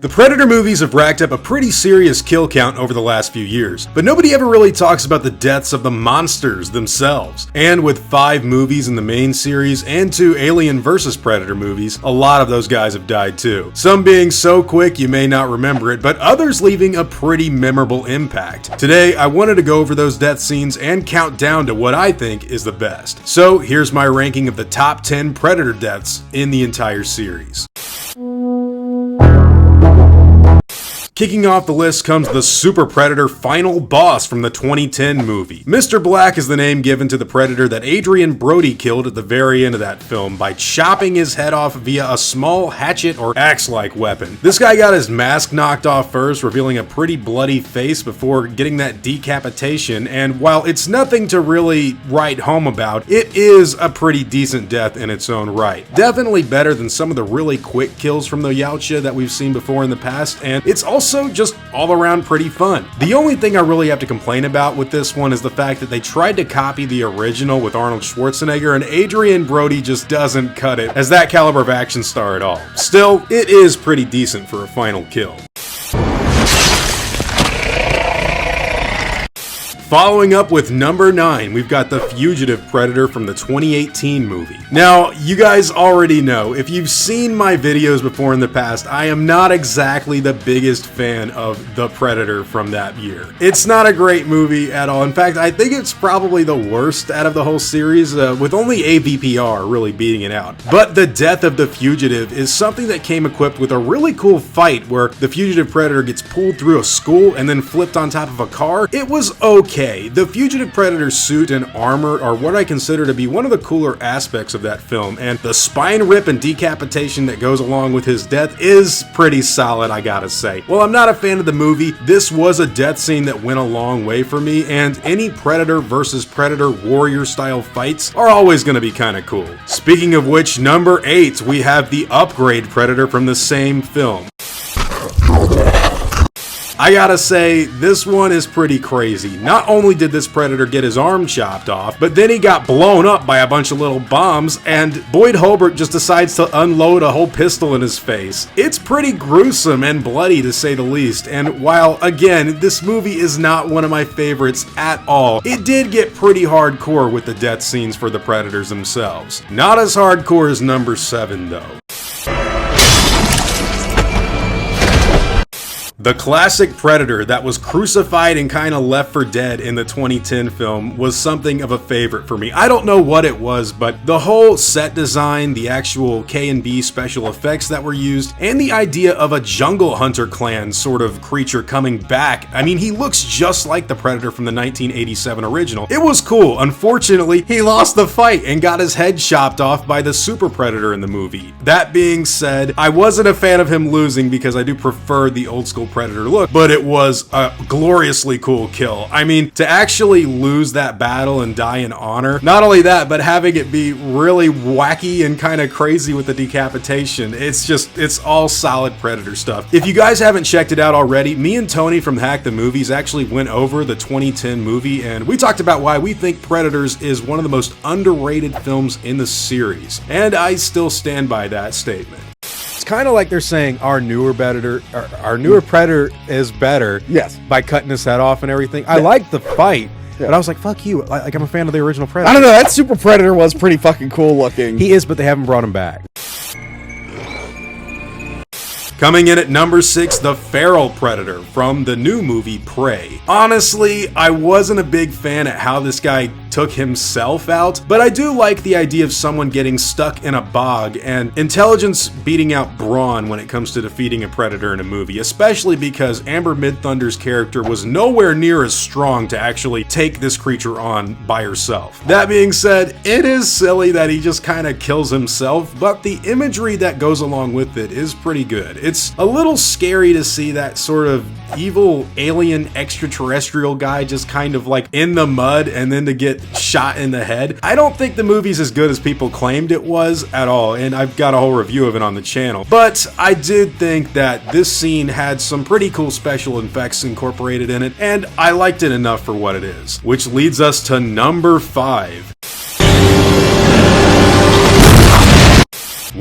The Predator movies have racked up a pretty serious kill count over the last few years, but nobody ever really talks about the deaths of the monsters themselves. And with 5 movies in the main series and 2 Alien vs. Predator movies, a lot of those guys have died too. Some being so quick you may not remember it, but others leaving a pretty memorable impact. Today, I wanted to go over those death scenes and count down to what I think is the best. So here's my ranking of the top 10 Predator deaths in the entire series. Kicking off the list comes the Super Predator final boss from the 2010 movie. Mr. Black is the name given to the Predator that Adrian Brody killed at the very end of that film by chopping his head off via a small hatchet or axe-like weapon. This guy got his mask knocked off first, revealing a pretty bloody face before getting that decapitation, and while it's nothing to really write home about, it is a pretty decent death in its own right. Definitely better than some of the really quick kills from the Yautja that we've seen before in the past, and it's also just all around pretty fun. The only thing I really have to complain about with this one is the fact that they tried to copy the original with Arnold Schwarzenegger, and Adrian Brody just doesn't cut it as that caliber of action star at all. Still, it is pretty decent for a final kill. Following up with number 9, we've got the Fugitive Predator from the 2018 movie. Now, you guys already know, if you've seen my videos before in the past, I am not exactly the biggest fan of the Predator from that year. It's not a great movie at all. In fact, I think it's probably the worst out of the whole series, with only AVPR really beating it out. But the death of the Fugitive is something that came equipped with a really cool fight where the Fugitive Predator gets pulled through a school and then flipped on top of a car. It was okay. The Fugitive Predator's suit and armor are what I consider to be one of the cooler aspects of that film, and the spine rip and decapitation that goes along with his death is pretty solid, I gotta say. While I'm not a fan of the movie, this was a death scene that went a long way for me, and any Predator versus Predator warrior style fights are always gonna be kinda cool. Speaking of which, number 8, we have the Upgrade Predator from the same film. I gotta say, this one is pretty crazy. Not only did this Predator get his arm chopped off, but then he got blown up by a bunch of little bombs, and Boyd Holbrook just decides to unload a whole pistol in his face. It's pretty gruesome and bloody to say the least, and while, again, this movie is not one of my favorites at all, it did get pretty hardcore with the death scenes for the Predators themselves. Not as hardcore as number 7, though. The classic Predator that was crucified and kind of left for dead in the 2010 film was something of a favorite for me. I don't know what it was, but the whole set design, the actual K&B special effects that were used, and the idea of a jungle hunter clan sort of creature coming back. I mean, he looks just like the Predator from the 1987 original. It was cool. Unfortunately, he lost the fight and got his head chopped off by the Super Predator in the movie. That being said, I wasn't a fan of him losing because I do prefer the old school Predator look, but it was a gloriously cool kill. I mean, to actually lose that battle and die in honor, not only that, but having it be really wacky and kind of crazy with the decapitation, it's all solid Predator stuff. If you guys haven't checked it out already, me and Tony from Hack the Movies actually went over the 2010 movie, and we talked about why we think Predators is one of the most underrated films in the series, and I still stand by that statement. It's kind of like they're saying our newer Predator is better. Yes. By cutting his head off and everything. I like the fight, but I was like, fuck you. Like, I'm a fan of the original Predator. I don't know. That Super Predator was pretty fucking cool looking. He is, but they haven't brought him back. Coming in at number 6, the Feral Predator from the new movie Prey. Honestly, I wasn't a big fan at how this guy took himself out, but I do like the idea of someone getting stuck in a bog and intelligence beating out brawn when it comes to defeating a predator in a movie, especially because Amber Midthunder's character was nowhere near as strong to actually take this creature on by herself. That being said, it is silly that he just kind of kills himself, but the imagery that goes along with it is pretty good. It's a little scary to see that sort of evil alien extraterrestrial guy just kind of like in the mud and then to get shot in the head. I don't think the movie's as good as people claimed it was at all, and I've got a whole review of it on the channel. But I did think that this scene had some pretty cool special effects incorporated in it, and I liked it enough for what it is. Which leads us to number 5.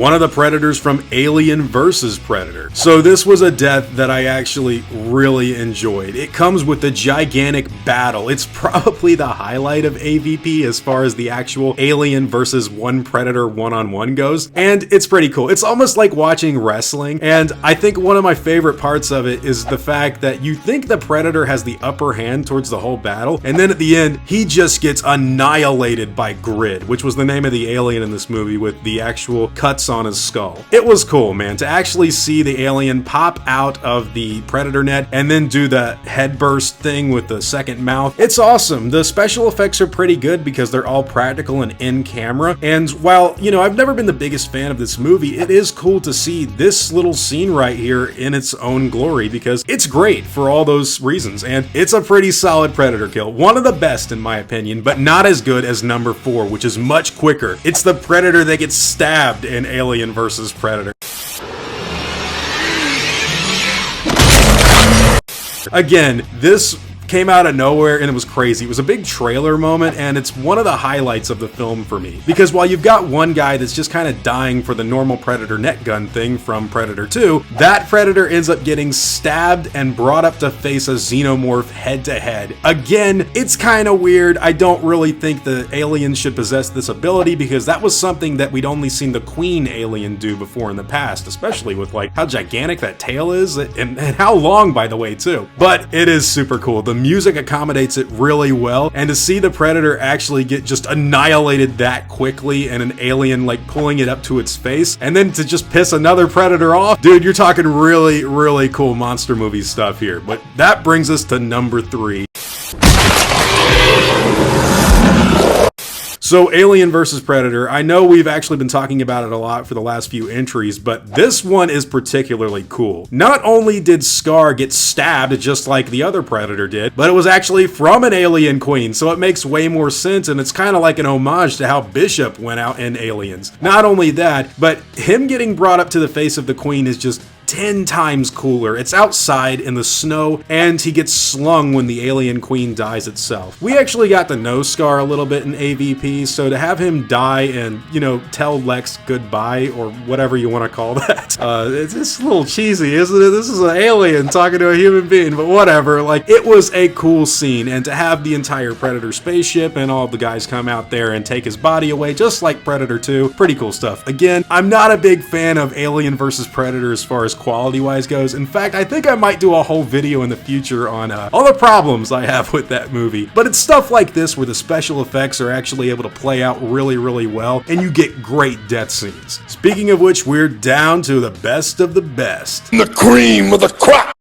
one of the Predators from Alien vs. Predator. So this was a death that I actually really enjoyed. It comes with a gigantic battle. It's probably the highlight of AVP as far as the actual Alien versus one Predator one-on-one goes, and it's pretty cool. It's almost like watching wrestling, and I think one of my favorite parts of it is the fact that you think the Predator has the upper hand towards the whole battle, and then at the end, he just gets annihilated by Grid, which was the name of the alien in this movie with the actual cuts on his skull. It was cool, man, to actually see the alien pop out of the Predator net and then do the headburst thing with the second mouth. It's awesome. The special effects are pretty good because they're all practical and in camera, and while, you know, I've never been the biggest fan of this movie, it is cool to see this little scene right here in its own glory because it's great for all those reasons, and it's a pretty solid Predator kill. One of the best in my opinion, but not as good as number 4, which is much quicker. It's the Predator that gets stabbed in Alien vs. Predator. Again, this came out of nowhere and it was crazy. It was a big trailer moment, and it's one of the highlights of the film for me. Because while you've got one guy that's just kind of dying for the normal Predator net gun thing from Predator 2, that Predator ends up getting stabbed and brought up to face a xenomorph head to head. Again, it's kind of weird. I don't really think the aliens should possess this ability because that was something that we'd only seen the Queen alien do before in the past, especially with like how gigantic that tail is and how long, by the way, too. But it is super cool. The music accommodates it really well, and to see the Predator actually get just annihilated that quickly and an alien like pulling it up to its face and then to just piss another Predator off, dude, you're talking really, really cool monster movie stuff here. But that brings us to number 3. So Alien vs. Predator, I know we've actually been talking about it a lot for the last few entries, but this one is particularly cool. Not only did Scar get stabbed just like the other Predator did, but it was actually from an alien queen, so it makes way more sense, and it's kind of like an homage to how Bishop went out in Aliens. Not only that, but him getting brought up to the face of the queen is just 10 times cooler. It's outside in the snow, and he gets slung when the alien queen dies itself. We actually got to know Scar a little bit in AVP, so to have him die and, you know, tell Lex goodbye, or whatever you want to call that, it's a little cheesy, isn't it? This is an alien talking to a human being, but whatever. Like, it was a cool scene, and to have the entire Predator spaceship and all the guys come out there and take his body away, just like Predator 2, pretty cool stuff. Again, I'm not a big fan of Alien vs. Predator as far as quality-wise goes. In fact, I think I might do a whole video in the future on all the problems I have with that movie. But it's stuff like this where the special effects are actually able to play out really, really well, and you get great death scenes. Speaking of which, we're down to the best of the best. The cream of the crop!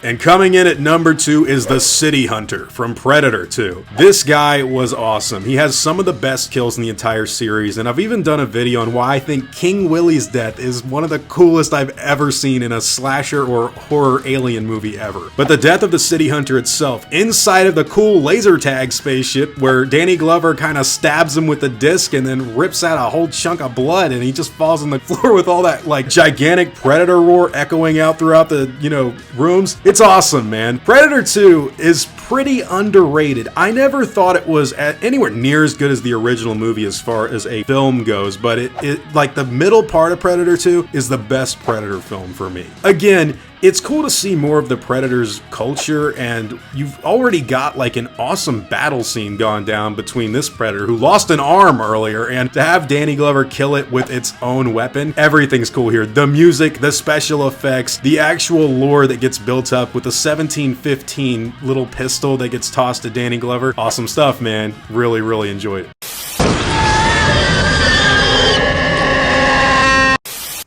And coming in at number 2 is the City Hunter from Predator 2. This guy was awesome. He has some of the best kills in the entire series, and I've even done a video on why I think King Willie's death is one of the coolest I've ever seen in a slasher or horror alien movie ever. But the death of the City Hunter itself, inside of the cool laser tag spaceship where Danny Glover kind of stabs him with the disc and then rips out a whole chunk of blood, and he just falls on the floor with all that like gigantic Predator roar echoing out throughout the, you know, rooms. It's awesome, man. Predator 2 is pretty underrated. I never thought it was anywhere near as good as the original movie as far as a film goes, but it like the middle part of Predator 2 is the best Predator film for me. Again, it's cool to see more of the Predator's culture, and you've already got like an awesome battle scene gone down between this Predator who lost an arm earlier, and to have Danny Glover kill it with its own weapon, everything's cool here. The music, the special effects, the actual lore that gets built up with the 1715 little pistol that gets tossed to Danny Glover. Awesome stuff, man. Really, really enjoyed it.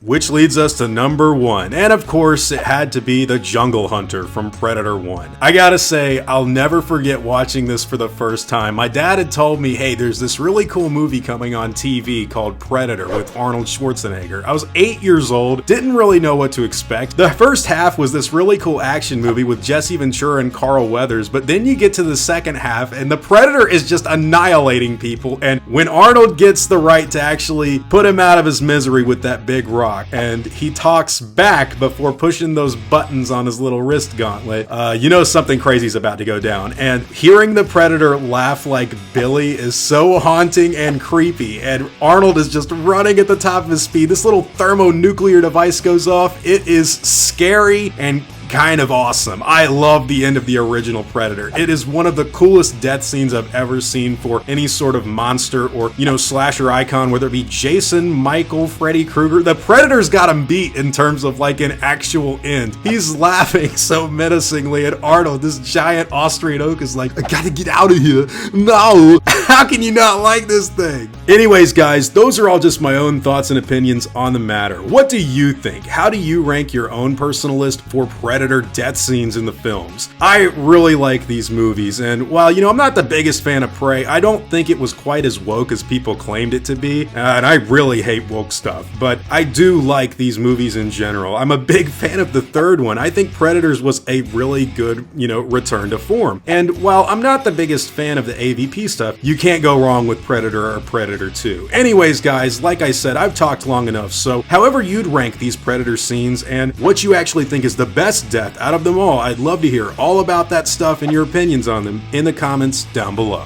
Which leads us to number 1, and of course it had to be the Jungle Hunter from Predator 1. I gotta say, I'll never forget watching this for the first time. My dad had told me, hey, there's this really cool movie coming on TV called Predator with Arnold Schwarzenegger. I was 8 years old, didn't really know what to expect. The first half was this really cool action movie with Jesse Ventura and Carl Weathers, but then you get to the second half and the Predator is just annihilating people, and when Arnold gets the right to actually put him out of his misery with that big rock, talk, and he talks back before pushing those buttons on his little wrist gauntlet, you know something crazy's about to go down. And hearing the Predator laugh like Billy is so haunting and creepy, and Arnold is just running at the top of his speed. This little thermonuclear device goes off. It is scary and kind of awesome. I love the end of the original Predator. It is one of the coolest death scenes I've ever seen for any sort of monster or, you know, slasher icon, whether it be Jason, Michael, Freddy Krueger. The Predator's got him beat in terms of like an actual end. He's laughing so menacingly at Arnold. This giant Austrian oak is like, I gotta get out of here. No, how can you not like this thing? Anyways, guys, those are all just my own thoughts and opinions on the matter. What do you think? How do you rank your own personal list for Predator death scenes in the films? I really like these movies, and while, you know, I'm not the biggest fan of Prey, I don't think it was quite as woke as people claimed it to be, and I really hate woke stuff, but I do like these movies in general. I'm a big fan of the third one. I think Predators was a really good, you know, return to form. And while I'm not the biggest fan of the AVP stuff, you can't go wrong with Predator or Predator 2. Anyways, guys, like I said, I've talked long enough, so however you'd rank these Predator scenes and what you actually think is the best death out of them all, I'd love to hear all about that stuff and your opinions on them in the comments down below.